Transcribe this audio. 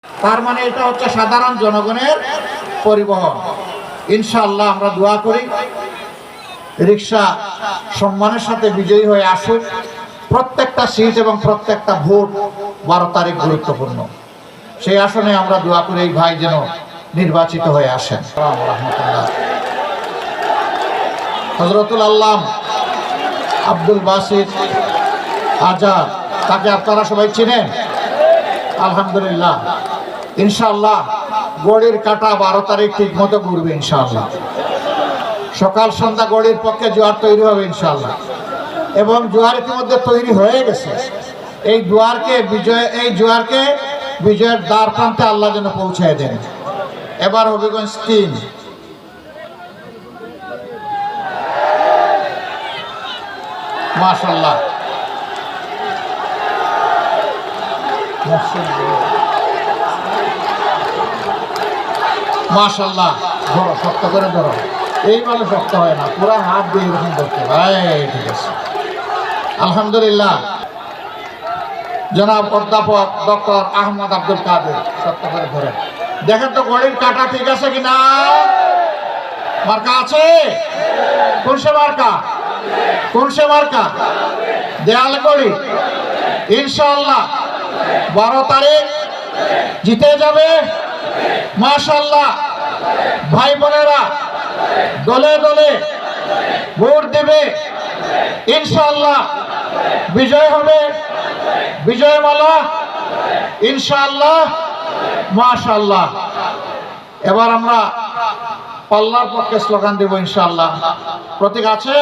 তার মানে এটা হচ্ছে সাধারণ জনগণের পরিবহন। ইনশাআল্লাহ আমরা দোয়া করি রিক্সা সম্মানের সাথে বিজয়ী হয়ে আসুক। প্রত্যেকটা সিট এবং প্রত্যেকটা ভোট 12 তারিখ গুরুত্বপূর্ণ। সেই আসনে আমরা দোয়া করি এই ভাই যেন নির্বাচিত হয়ে আসেন। হযরতুল আল্লাম আব্দুল বাসিত আজাদ, তাকে আপনারা সবাই চিনেন আলহামদুলিল্লাহ। ইনশাআল্লাহ গড়ির কাটা 12 তারিখ ঠিক মতো ঘুরবে ইনশাআল্লাহ। সকাল সন্ধ্যা গড়ির পক্ষে জোয়ার তৈরি হবে ইনশাআল্লাহ, এবং জোয়ার ইতিমধ্যে তৈরি হয়ে গেছে। এই জোয়ারকে বিজয়ের দ্বার প্রান্তে আল্লাহ যেন পৌঁছায় দেন। এবার হবিগঞ্জ 3 মাশাআল্লাহ মাশাআল্লাহ, ধরো শক্ত করে ধরো, এইভাবে শক্ত হয় না, পুরো হাত দিয়ে এরকম ধরতে ভাই। ঠিক আছে আলহামদুলিল্লাহ। জনাব অধ্যাপক ডক্টর আহমদ আব্দুল কাদের, শক্ত করে ধরে দেখেন তো গড়ির কাটা ঠিক আছে কিনা। মার্কা আছে? কোন সে মার্কা? কোন সে মার্কা? দেয়াল গড়ি। ইনশাআল্লাহ 12 তারিখ জিতে যাবে মাশাআল্লাহ। ভাই বোনেরা দলে দলে ভোট দেবে ইনশাআল্লাহ। বিজয় হবে, বিজয় মালা ইনশাআল্লাহ মাশাআল্লাহ। এবার আমরা পাল্লার পক্ষে স্লোগান দেব ইনশাআল্লাহ। প্রতীক আছে?